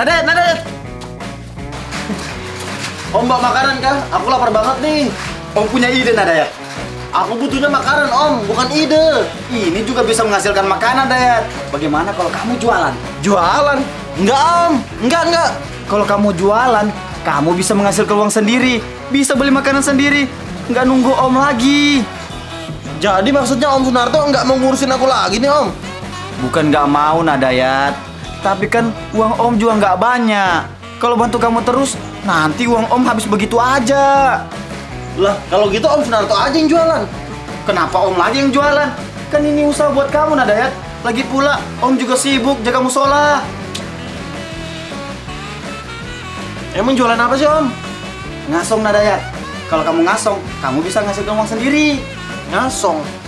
Nadet, Nadet. Om bawa makanan kah? Aku lapar banget nih. Om punya ide, Nadet. Aku butuhnya makanan, Om, bukan ide. Ini juga bisa menghasilkan makanan, Dayat. Bagaimana kalau kamu jualan? Jualan? Enggak, Om. Enggak. Kalau kamu jualan, kamu bisa menghasilkan uang sendiri. Bisa beli makanan sendiri. Enggak nunggu Om lagi. Jadi maksudnya Om Sunarto nggak mau ngurusin aku lagi nih, Om? Bukan nggak mau, Dayat. Tapi kan uang Om juga nggak banyak. Kalau bantu kamu terus, nanti uang Om habis begitu aja. Lah, kalau gitu Om Sunarto aja yang jualan. Kenapa Om lagi yang jualan? Kan ini usaha buat kamu, Nadayat. Lagi pula, Om juga sibuk jaga musola. Emang jualan apa sih, Om? Ngasong, Nadayat. Kalau kamu ngasong, kamu bisa ngasilkan uang sendiri. Ngasong?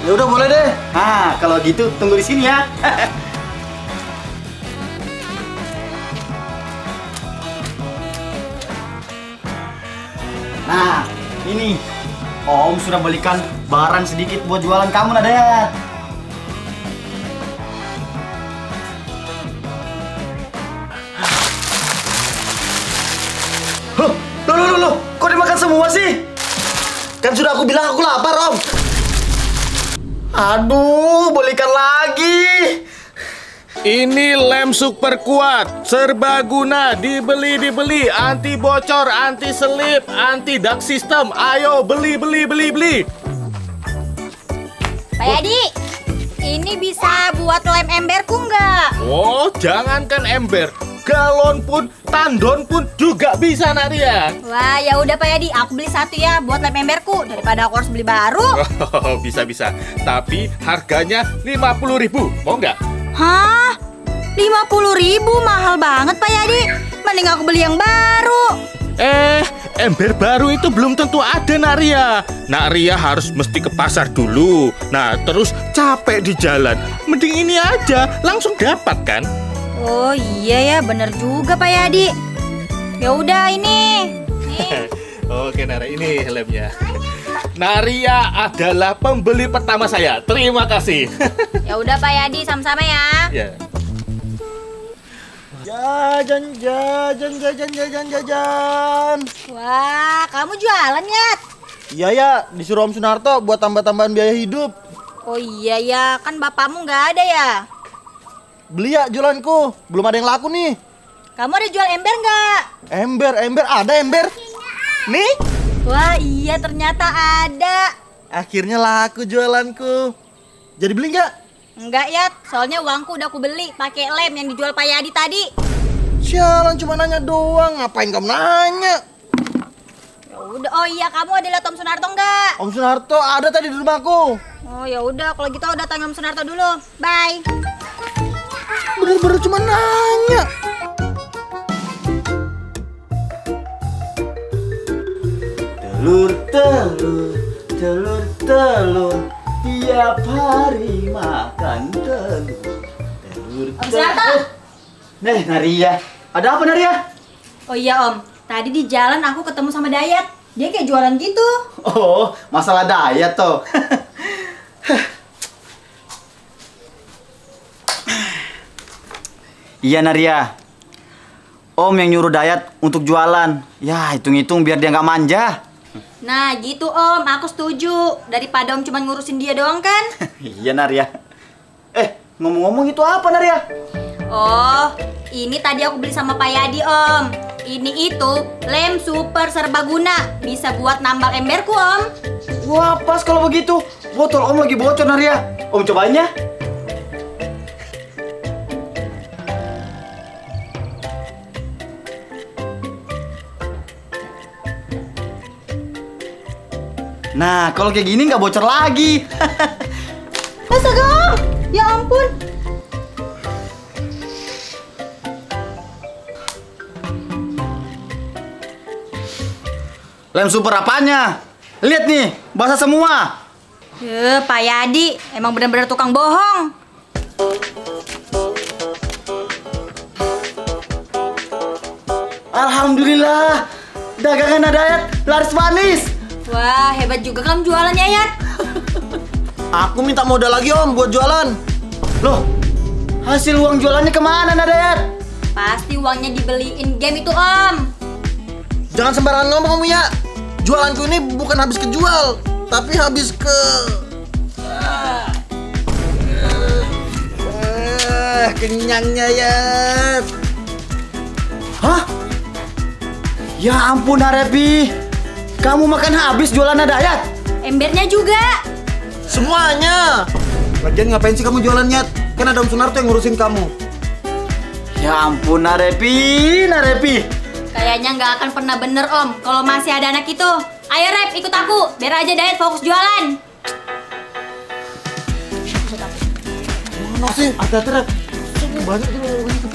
Ya udah, boleh deh. Nah, kalau gitu tunggu di sini ya. Nah, ini Om sudah belikan barang sedikit buat jualan kamu, Nadet. Loh, kok dimakan semua sih? Kan sudah aku bilang aku lapar, Om. Aduh, belikan lagi. Ini lem super kuat, serbaguna, dibeli, anti bocor, anti selip, anti dark system. Ayo beli. Pak Yadi, ini bisa buat lem emberku nggak? Oh, jangankan ember, galon pun, tandon pun juga bisa, Nadia. Wah, ya udah Pak Yadi, aku beli satu ya buat lem emberku daripada aku harus beli baru. Oh, bisa. Tapi harganya 50.000, mau nggak? Hah? 50.000 mahal banget Pak Yadi. Mending aku beli yang baru. Ember baru itu belum tentu ada, Naria. Naria harus mesti ke pasar dulu. Nah, terus capek di jalan. Mending ini aja, langsung dapat kan? Oh iya ya, bener juga Pak Yadi. Ya udah ini. Nih. Oke, Naria, ini lemnya. Naria adalah pembeli pertama saya. Terima kasih. Ya udah Pak Yadi, sama-sama ya. Ya. Jajan. Wah, kamu jualan ya? Iya ya, disuruh Om Sunarto buat tambah-tambahan biaya hidup. Oh iya ya, kan bapakmu nggak ada ya? Beli ya jualanku, belum ada yang laku nih. Kamu ada jual ember nggak? Ember, ada ember. Nih. Wah iya, ternyata ada. Akhirnya laku jualanku. Jadi beli nggak? Enggak ya, soalnya uangku udah aku beli pakai lem yang dijual Pak Yadi tadi. Sialan, cuma nanya doang. Ngapain kamu nanya? Ya udah, oh iya, kamu ada lihat Om Sunarto nggak? Om Sunarto ada tadi di rumahku. Oh ya udah, kalau gitu datang Om Sunarto dulu. Bye. Bener-bener cuma nanya. Telur. Tiap hari makan telur. Om Sunarto. Nih, Naria. Ada apa, Naria? Oh iya Om, tadi di jalan aku ketemu sama Dayat. Dia kayak jualan gitu. Oh, masalah Dayat toh. Iya, Naria. Om yang nyuruh Dayat untuk jualan. Ya, hitung-hitung biar dia nggak manja. Nah gitu Om, aku setuju. Daripada Om cuma ngurusin dia doang kan. Iya, Naria. Ngomong-ngomong itu apa, Naria? Oh, ini tadi aku beli sama Pak Yadi Om. Ini itu lem super serbaguna. Bisa buat nambal emberku Om. Wah, pas kalau begitu. Botol Om lagi bocor, Naria. Om cobain ya. Nah, kalau kayak gini nggak bocor lagi. Astaga Om, ya ampun. Lem super apanya? Lihat nih, basah semua. Pak Yadi, emang benar-benar tukang bohong. Alhamdulillah, dagangan Dayat laris manis. Wah, hebat juga kamu jualan ya, Yat. Aku minta modal lagi Om buat jualan. Loh, Hasil uang jualannya kemana Nadayat? Pasti uangnya dibeliin game itu Om. Jangan sembarangan ngomong kamu ya. Jualanku ini bukan habis kejual, tapi habis ke... kenyangnya ya. Hah? Ya ampun Narepi, kamu makan habis jualan Nadayat? Embernya juga. Semuanya. Lagian ngapain sih kamu jualan, Nyat? Kan ada Om Sunarto yang ngurusin kamu. Ya ampun Narepi. Kayaknya nggak akan pernah bener Om kalau masih ada anak itu. Ayo Rep, ikut aku. Biar aja Dayat fokus jualan. Mana sih? Hati-hati Rep. Banyak tuh.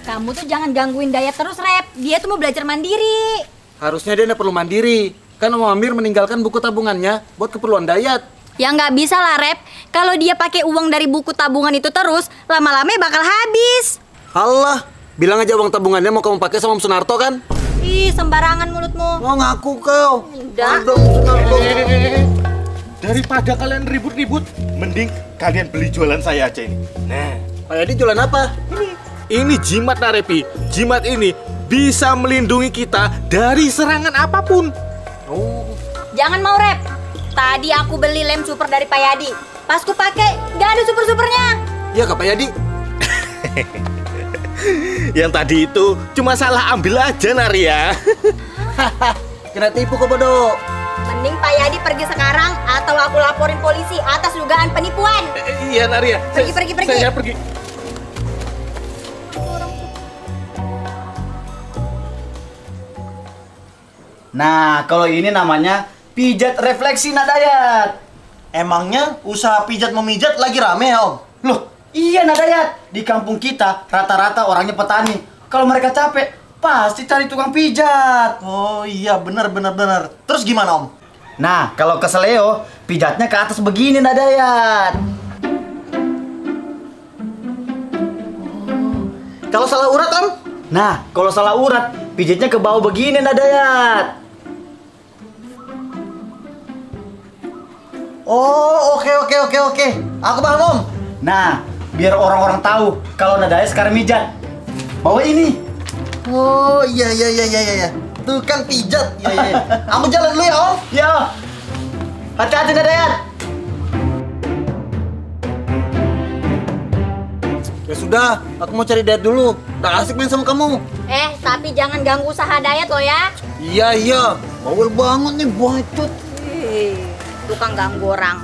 Kamu tuh jangan gangguin Dayat terus Rep. Dia tuh mau belajar mandiri. Harusnya dia nggak perlu mandiri. Kan Om Amir meninggalkan buku tabungannya buat keperluan Dayat. Ya nggak bisa lah Rep. Kalau dia pakai uang dari buku tabungan itu terus, lama-lama bakal habis. Alah, bilang aja uang tabungannya mau kamu pakai sama Om Sunarto kan? Ih, sembarangan mulutmu. Mau ngaku kau. Udah. Ada Om Sunarto. Daripada kalian ribut-ribut, mending kalian beli jualan saya aja ini. Nah, Pak Yadi jualan apa? ini jimat Narepi. Jimat ini bisa melindungi kita dari serangan apapun. Oh, Jangan mau Rep. Tadi aku beli lem super dari Pak Yadi. Pas ku pakai, nggak ada super-supernya. iya Kak Pak Yadi. Yang tadi itu cuma salah ambil aja Naria. Kena tipu kok bodoh. Mending Pak Yadi pergi sekarang atau aku laporin polisi atas dugaan penipuan. Iya Naria. Pergi. Saya pergi. Nah, kalau ini namanya pijat refleksi Nadayat. Emangnya usaha pijat memijat lagi rame ya Om? Loh, iya Nadayat. Di kampung kita rata-rata orangnya petani. Kalau mereka capek, pasti cari tukang pijat. Oh iya benar. Terus gimana Om? Nah, kalau ke Seleo, pijatnya ke atas begini Nadayat. Kalau salah urat Om? Nah, kalau salah urat, pijatnya ke bawah begini Nadayat. Oh oke. Aku paham Om. Nah, biar orang-orang tahu kalau Nadayat sekarang mijat. Bawa ini. Oh iya. Tuh kan pijat. Iya. Aku jalan dulu ya Om. Ya. Hati-hati Nadayat. Ya sudah, aku mau cari Dayat dulu. Udah asik main sama kamu. Tapi jangan ganggu usaha Dayat lo ya. Iya. Bawel banget nih bacot. Tukang ganggu orang.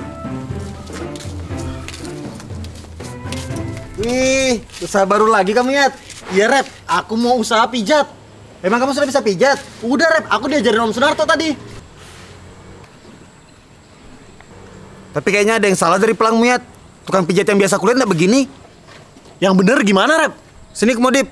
Wih, usaha baru lagi kamu ya? Iya Rep, aku mau usaha pijat. Emang kamu sudah bisa pijat? Udah Rep, aku diajarin Om Sunarto tadi. Tapi kayaknya ada yang salah dari pelangmu ya. Tukang pijat yang biasa kulihat nggak begini. Yang bener gimana Rep? Sini ke modif.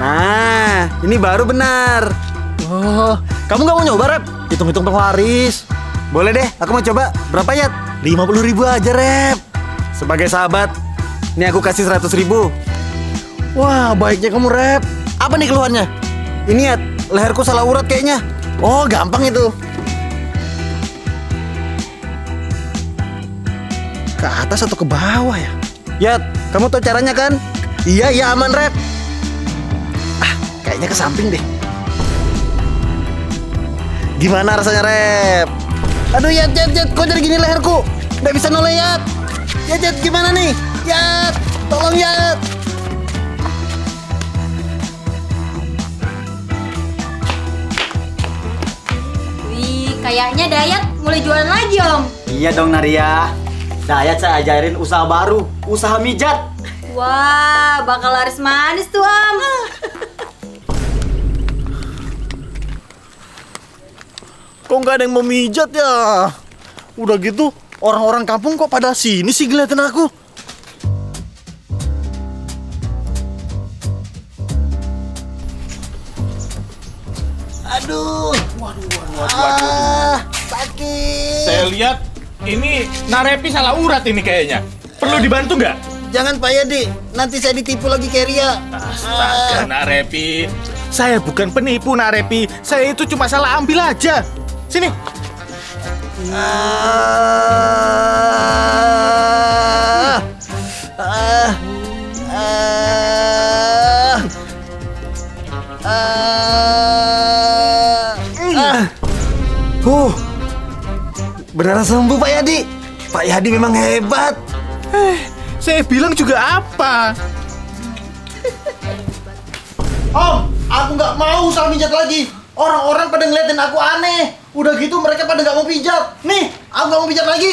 Nah, ini baru benar. Oh, kamu nggak mau nyoba Rep? Hitung-hitung penglaris. Boleh deh, aku mau coba. Berapa ya? 50.000 aja Rep. Sebagai sahabat, ini aku kasih 100.000. Wah, baiknya kamu Rep. Apa nih keluhannya? Ini ya, leherku salah urat kayaknya. Oh, gampang itu. Ke atas atau ke bawah ya? Yat, kamu tahu caranya kan? Iya, aman Rep. Kayaknya ke samping deh. Gimana rasanya Rep? Aduh Yat, kok jadi gini leherku? Nggak bisa noleh Yat. Yat, gimana nih? Yat, tolong Yat. Wih, kayaknya Dayat mulai jualan lagi Om. Iya dong Naria. Dayat saya ajarin usaha baru, usaha mijat. Wah, bakal laris manis tuh Om. Kok nggak ada yang mau mijat ya? Udah gitu, orang-orang kampung kok pada sini sih ngeliatin aku. Aduh. Waduh. Sakit. Saya lihat ini Narepi salah urat ini kayaknya. Perlu dibantu nggak? Jangan Pak Yadi, nanti saya ditipu lagi kayak Ria. Astaga Narepi. Saya bukan penipu, Nak Repi. Saya itu cuma salah ambil aja. Sini. Beneran sembuh Pak Yadi. Pak Yadi memang hebat. Saya bilang juga apa? Om, aku nggak mau usaha pijat lagi. Orang-orang pada ngeliatin aku aneh. Udah gitu mereka pada nggak mau pijat. Nih, aku nggak mau pijat lagi.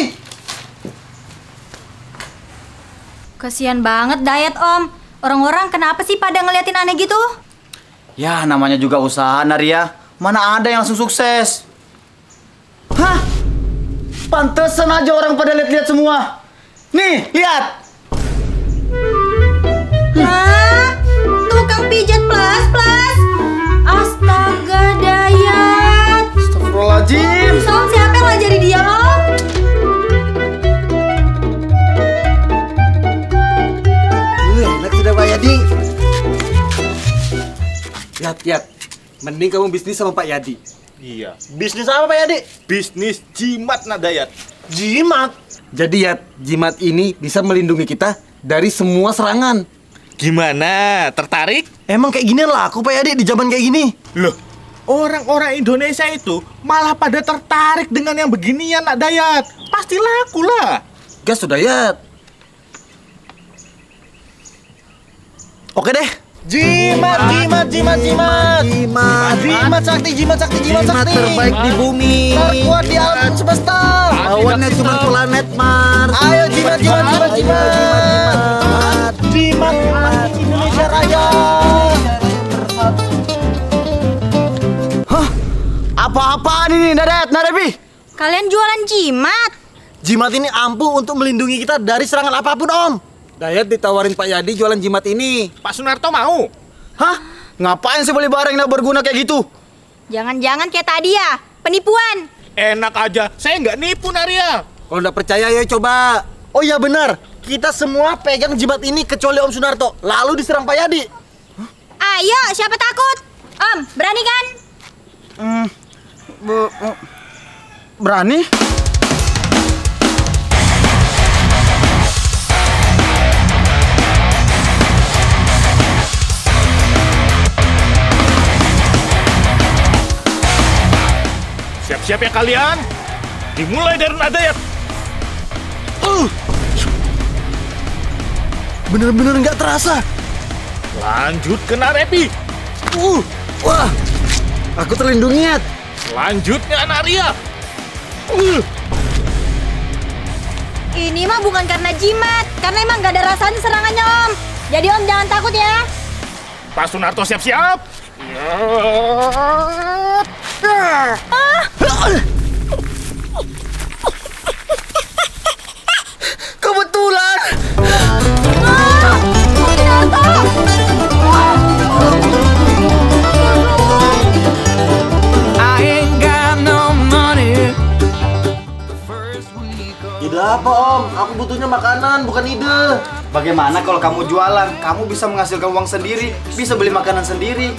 Kasian banget Dayat Om. Orang-orang kenapa sih pada ngeliatin aneh gitu? Ya, namanya juga usaha, Naria. Mana ada yang langsung sukses? Hah? Pantesan aja orang pada lihat-lihat semua. Nih, lihat. Hah? Tukang pijat plus. Astaga Dayat. Astagfirullahaladzim. Om, siapa yang ngajarin dia Om? Enak sudah Pak Yadi. Yat. Mending kamu bisnis sama Pak Yadi. Iya. Bisnis apa, Pak Yadi? Bisnis jimat, Nak Dayat. Jimat. Jadi Yat, jimat ini bisa melindungi kita dari semua serangan. Gimana? Tertarik? Emang kayak gini laku Pak Yadi di zaman kayak gini? Loh, orang-orang Indonesia itu malah pada tertarik dengan yang beginian, Nak Dayat. Pasti laku lah. Gas sudah Yat. Oke deh. Jimat sakti. Jimat terbaik di bumi. Terkuat di alam semesta. Lawannya cuma planet Mars. Ayo jimat. Jimat Indonesia Raya. Hah? Apa-apaan ini, Narepi? Kalian jualan jimat? Jimat ini ampuh untuk melindungi kita dari serangan apapun, Om. Dayat ditawarin Pak Yadi jualan jimat ini. Pak Sunarto mau? Hah? Ngapain sih beli barang yang berguna kayak gitu? Jangan-jangan kayak tadi ya, penipuan. Enak aja, saya nggak nipu, Naria. Kalau nggak percaya ya coba. Oh iya benar, kita semua pegang jimat ini kecuali Om Sunarto. Lalu diserang Pak Yadi. Ayo, siapa takut? Om, berani kan? Berani? Siap-siap ya kalian. Dimulai dari Nak Dayat. Bener-bener nggak terasa. Lanjut ke Nak Repi. Wah, aku terlindungi Yat. Selanjutnya Naria. Ini mah bukan karena jimat, karena emang gak ada rasanya serangannya Om. Jadi Om jangan takut ya. Pak Sunarto siap-siap. Kebetulan. Ide apa Om? Aku butuhnya makanan, bukan ide. Bagaimana kalau kamu jualan? Kamu bisa menghasilkan uang sendiri, bisa beli makanan sendiri.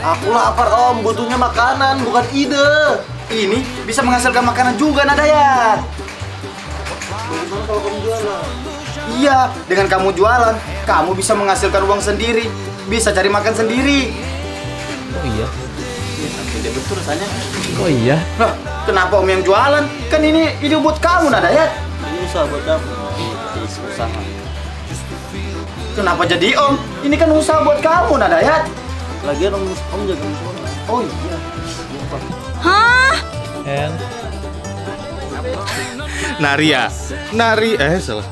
Aku lapar Om, butuhnya makanan, bukan ide. Ini bisa menghasilkan makanan juga, Nadayat. Bagaimana kalau kamu jualan? Iya, dengan kamu jualan, kamu bisa menghasilkan uang sendiri, bisa cari makan sendiri. Oh iya? Tidak betul rasanya. Oh iya? Nah, kenapa Om yang jualan? Kan ini ide buat kamu, Nadayat. Ini usaha buat kamu. Usaha. Kenapa jadi Om? Ini kan usaha buat kamu, Nadayat. Lagian Om jaga musola. Oh iya. Hah? And Salah.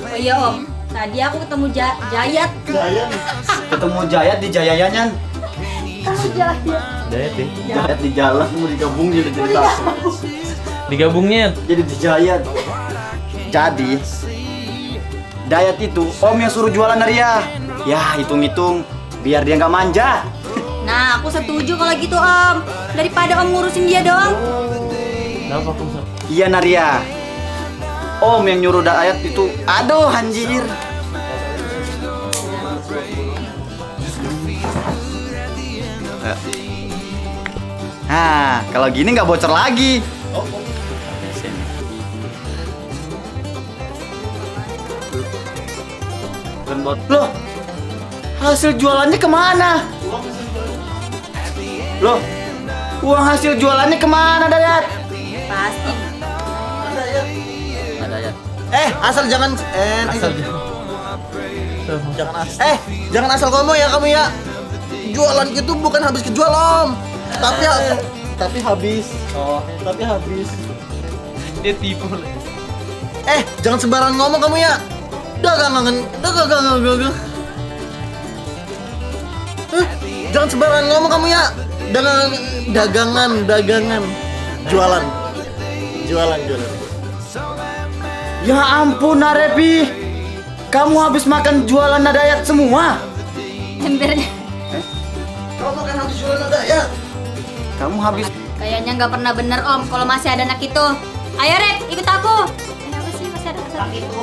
Oh iya Om, tadi aku ketemu Jayat. Jayat. Ketemu Jayat di Jayayanyan. Dayat ya? Jayat di jalan mau digabung jadi satu. Digabungnya. Jadi di Jayat. Jadi Dayat itu Om yang suruh jualan Naria. Ya hitung-hitung biar dia nggak manja. Nah, aku setuju kalau gitu Om. Daripada Om ngurusin dia doang. Kenapa aku bisa? Iya Naria. Om yang nyuruh Dayat itu. Aduh anjir. Nah, kalau gini nggak bocor lagi. Loh, hasil jualannya kemana? Loh, uang hasil jualannya kemana, Dayat? Pasti. Asal jangan Asal jangan asal ngomong ya kamu ya. Jualan gitu bukan habis kejual om, tapi habis. Oh, tapi habis. dia tipu. Jangan sembarangan ngomong kamu ya. Dagangan. Jangan sembarangan ngomong kamu ya. Dagangan. Jualan. Ya ampun, Narepi. Kamu habis makan jualan Dayat semua. Embernya. Kamu makan habis jualan Dayat. Kamu habis. Kayaknya nggak pernah bener om kalau masih ada anak itu. Ayo Rep, ikut aku. Apa sih masih ada anak itu?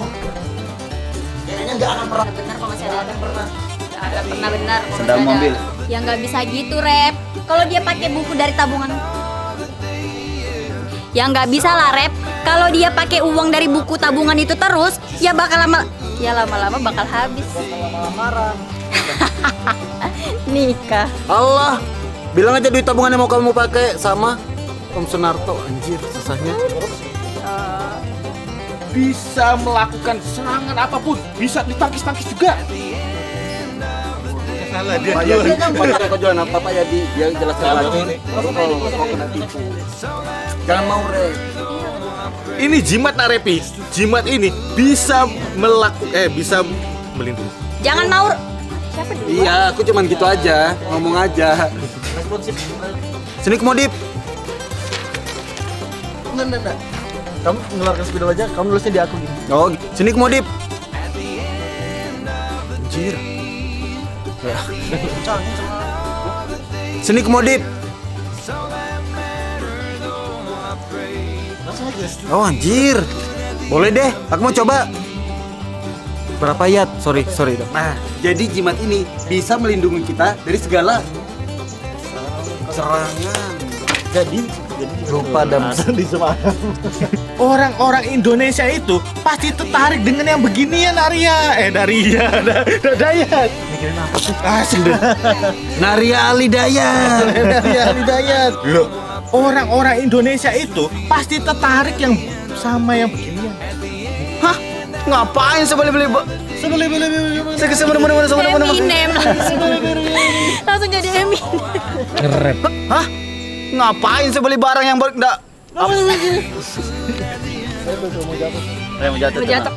Kayaknya nggak akan pernah. Bener kalau masih ada anak pernah. Nggak pernah benar. kalau Sedang masih ada. mobil. Ya nggak bisa gitu Rep. Kalau dia pakai buku dari tabungan. Ya nggak bisa lah Rep. Kalau dia pakai uang dari buku tabungan itu terus, ya bakal lama-lama bakal habis. Nikah. Allah, bilang aja duit tabungan yang mau kamu pakai sama Om Sunarto. Anjir, susahnya. Bisa melakukan serangan apapun, bisa ditangkis-tangkis juga. Salah dia. Pak Yadi, kau jualan apa Pak Yadi? Yang jelaskan lagi. Kau kena tipu. Jangan mau Re. Ini jimat Narepi. Jimat ini bisa bisa melindungi. Jangan mau. Siapa dulu? Iya, aku cuman gitu aja, ngomong aja. Sini Kemodip. Enggak. Kamu ngeluarkan spidol aja, kamu nulisnya di aku gini. Oh, sini Kemodip. Anjir. Sini Kemodip. Oh anjir. Boleh deh, aku mau coba. Berapa ayat? Sorry. Nah, jadi jimat ini bisa melindungi kita dari segala serangan. Jadi lupa dan di Semarang. Orang-orang Indonesia itu pasti tertarik dengan yang beginian, Dayat. Mikirin apa sih? Asik deh. Naria Alidayat. Loh, orang-orang Indonesia itu pasti tertarik yang sama yang beginian. Hah? Ngapain sebeli-beli? Eminem langsung jadi Eminem. Ngerep. Hah? Ngapain sebeli barang yang enggak? Saya mau jatuh. Jatuh.